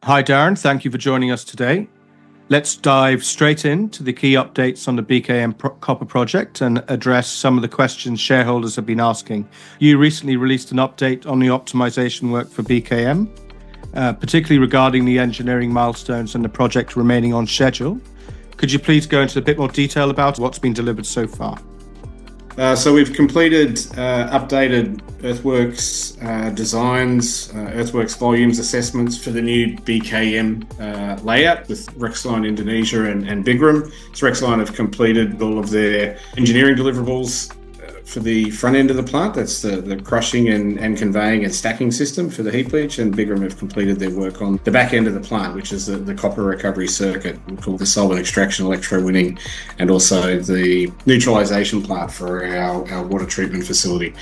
Hi, Darryn. Thank you for joining us today. Let's dive straight into the key updates on the BKM Copper Project and address some of the questions shareholders have been asking. You recently released an update on the optimisation work for BKM, particularly regarding the engineering milestones and the project remaining on schedule. Could you please go into a bit more detail about what's been delivered so far? So we've completed updated earthworks designs, earthworks volumes assessments for the new BKM layout with Rexline Indonesia and BKM. So Rexline have completed all of their engineering deliverables for the front end of the plant. That's the crushing and conveying and stacking system for the heap leach, and BKM have completed their work on the back end of the plant, which is the copper recovery circuit, called the solvent extraction, electrowinning, and also the neutralisation plant for our water treatment facility.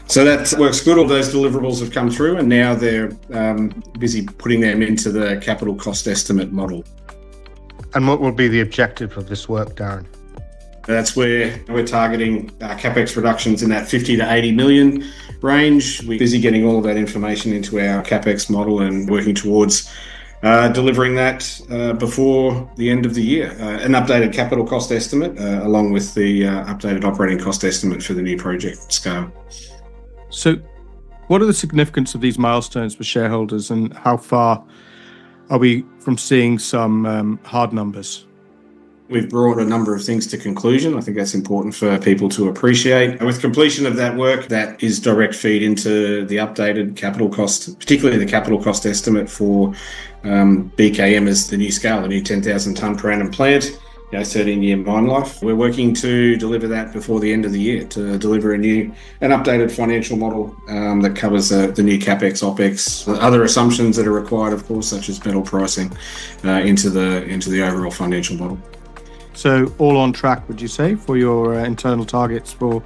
So that works good. All those deliverables have come through, and now they're busy putting them into the capital cost estimate model. And what will be the objective of this work, Darryn? That's where we're targeting capex reductions in that 50 to 80 million range. We're busy getting all of that information into our capex model and working towards delivering that before the end of the year. An updated capital cost estimate along with the updated operating cost estimate for the new project scale. So what are the significance of these milestones for shareholders, and how far are we from seeing some hard numbers? We've brought a number of things to conclusion. I think that's important for people to appreciate. With completion of that work, that is direct feed into the updated capital cost, particularly the capital cost estimate for BKM as the new scale, the new 10,000 tonne per annum plant, 13-year mine life. We're working to deliver that before the end of the year, to deliver an updated financial model that covers the new capex, opex, the other assumptions that are required, of course, such as metal pricing, into the overall financial model. So all on track, would you say, for your internal targets for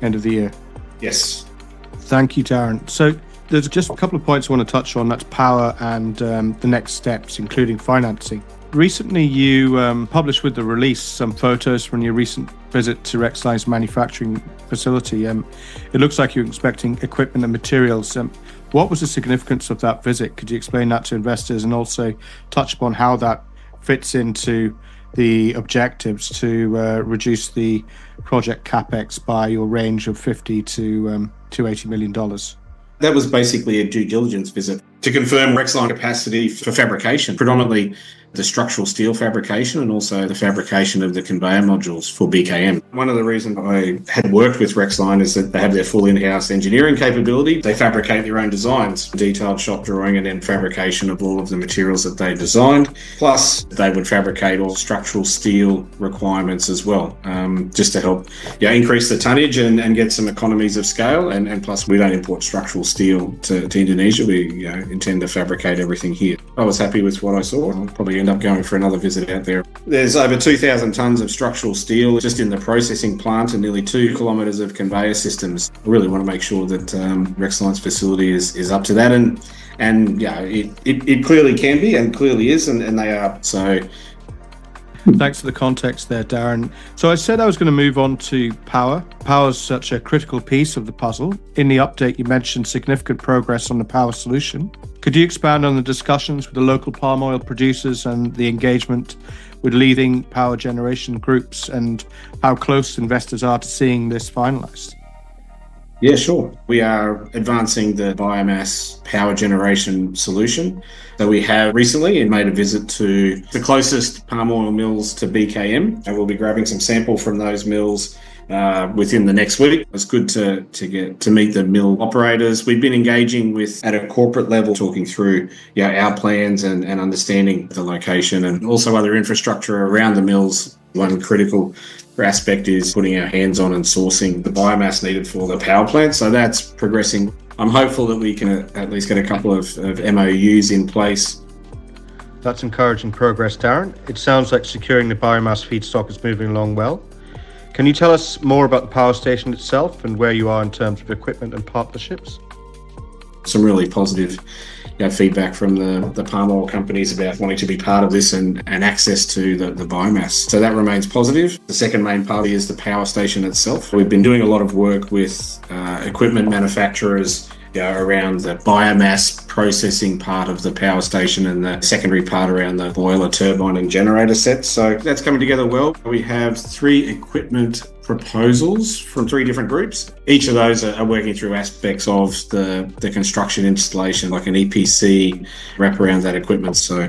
end of the year? Yes. Thank you, Darryn. So there's just a couple of points I want to touch on. That's power and the next steps, including financing. Recently, you published with the release some photos from your recent visit to Rexline's manufacturing facility. It looks like you're expecting equipment and materials. What was the significance of that visit? Could you explain that to investors and also touch upon how that fits into the objectives to reduce the project capex by your range of $50 to $80 million? That was basically a due diligence visit to confirm Rexline capacity for fabrication, predominantly the structural steel fabrication and also the fabrication of the conveyor modules for BKM. One of the reasons I had worked with Rexline is that they have their full in-house engineering capability. They fabricate their own designs, detailed shop drawing and then fabrication of all of the materials that they designed. Plus, they would fabricate all structural steel requirements as well, just to help increase the tonnage and get some economies of scale. And plus, we don't import structural steel to Indonesia. We intend to fabricate everything here. I was happy with what I saw. I'll probably end up going for another visit out there. There's over 2,000 tonnes of structural steel just in the processing plant and nearly 2 kilometres of conveyor systems. I really want to make sure that Rexline's facility is up to that, and it clearly can be and clearly is, and they are. So thanks for the context there, Darryn. So I said I was going to move on to power. Power is such a critical piece of the puzzle. In the update, you mentioned significant progress on the power solution. Could you expand on the discussions with the local palm oil producers and the engagement with leading power generation groups and how close investors are to seeing this finalised? Yeah, sure. We are advancing the biomass power generation solution. So we have recently made a visit to the closest palm oil mills to BKM, and we'll be grabbing some sample from those mills within the next week. It's good to meet the mill operators. We've been engaging with at a corporate level, talking through our plans and understanding the location and also other infrastructure around the mills. One critical aspect is putting our hands on and sourcing the biomass needed for the power plant. So that's progressing. I'm hopeful that we can at least get a couple of MOUs in place. That's encouraging progress, Darryn. It sounds like securing the biomass feedstock is moving along well. Can you tell us more about the power station itself and where you are in terms of equipment and partnerships? Some really positive feedback from the palm oil companies about wanting to be part of this and access to the biomass. So that remains positive. The second main part is the power station itself. We've been doing a lot of work with equipment manufacturers around the biomass processing part of the power station and the secondary part around the boiler, turbine and generator sets. So that's coming together well. We have 3 equipment proposals from 3 different groups. Each of those are working through aspects of the construction installation, like an EPC wrap around that equipment. So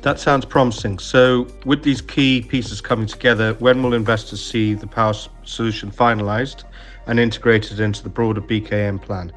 that sounds promising. So with these key pieces coming together, when will investors see the power solution finalised and integrated into the broader BKM plan?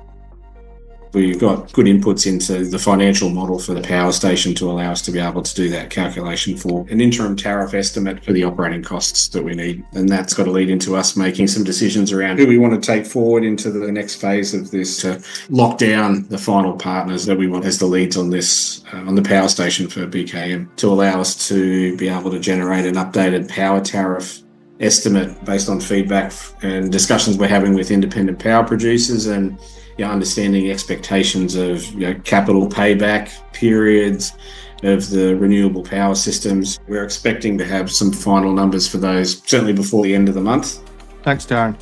We've got good inputs into the financial model for the power station to allow us to be able to do that calculation for an interim tariff estimate for the operating costs that we need. And that's got to lead into us making some decisions around who we want to take forward into the next phase of this to lock down the final partners that we want as the leads on this, on the power station for BKM, to allow us to be able to generate an updated power tariff estimate based on feedback and discussions we're having with independent power producers, and understanding expectations of capital payback periods of the renewable power systems. We're expecting to have some final numbers for those certainly before the end of the month. Thanks, Darryn.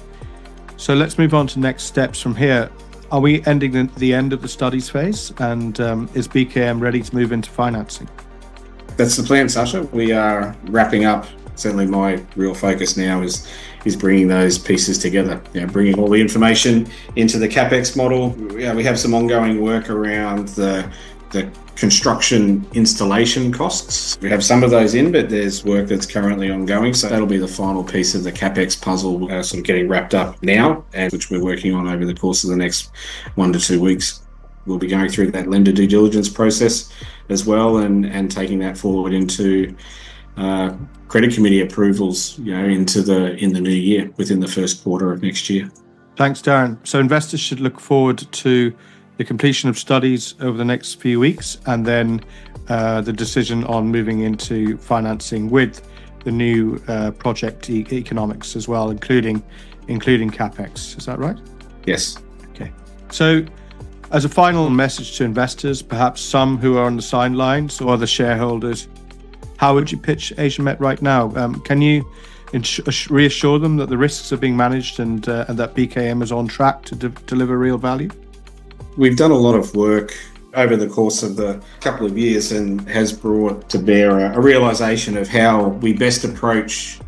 So let's move on to next steps from here. Are we ending the end of the studies phase, and is BKM ready to move into financing? That's the plan, Sasha. We are wrapping up. Certainly my real focus now is bringing those pieces together, bringing all the information into the CapEx model. We have some ongoing work around the construction installation costs. We have some of those in, but there's work that's currently ongoing. So that'll be the final piece of the CapEx puzzle, sort of getting wrapped up now, and which we're working on over the course of the next 1 to 2 weeks. We'll be going through that lender due diligence process as well, and taking that forward into credit committee approvals, in the new year, within the first quarter of next year. Thanks, Darryn. So investors should look forward to the completion of studies over the next few weeks, and then the decision on moving into financing with the new project economics as well, including CapEx. Is that right? Yes. Okay. So as a final message to investors, perhaps some who are on the sidelines or other shareholders, how would you pitch Asiamet right now? Can you reassure them that the risks are being managed and that BKM is on track to deliver real value? We've done a lot of work over the course of the couple of years, and has brought to bear a realisation of how we best approach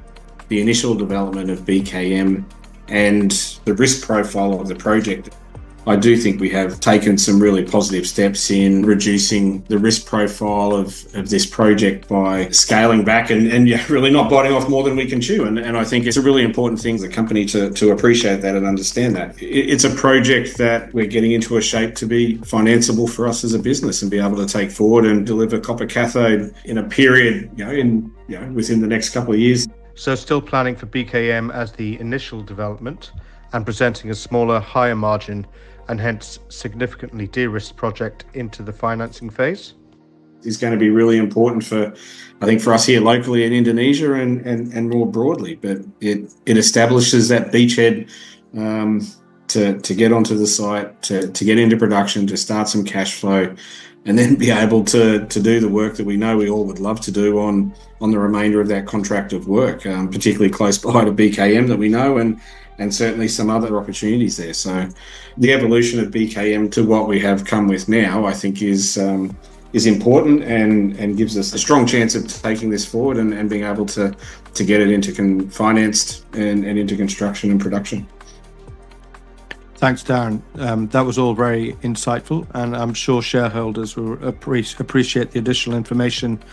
the initial development of BKM and the risk profile of the project. I do think we have taken some really positive steps in reducing the risk profile of this project by scaling back and really not biting off more than we can chew. And I think it's a really important thing for the company to appreciate that and understand that. It's a project that we're getting into a shape to be financeable for us as a business and be able to take forward and deliver copper cathode in a period, within the next couple of years. So still planning for BKM as the initial development and presenting a smaller, higher margin and hence significantly de-risked project into the financing phase? Is going to be really important for us here locally in Indonesia and more broadly. But it establishes that beachhead to get onto the site, to get into production, to start some cash flow, and then be able to do the work that we know we all would love to do on the remainder of that contract of work, particularly close by to BKM that we know, and certainly some other opportunities there. So the evolution of BKM to what we have come with now, I think is important and gives us a strong chance of taking this forward and being able to get it into financed and into construction and production. Thanks, Darryn. That was all very insightful, and I'm sure shareholders will appreciate the additional information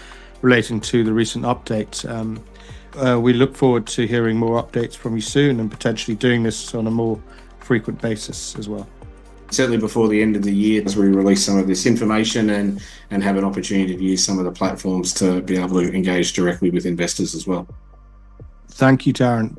relating to the recent updates. We look forward to hearing more updates from you soon and potentially doing this on a more frequent basis as well. Certainly before the end of the year, as we release some of this information and have an opportunity to use some of the platforms to be able to engage directly with investors as well. Thank you, Darryn.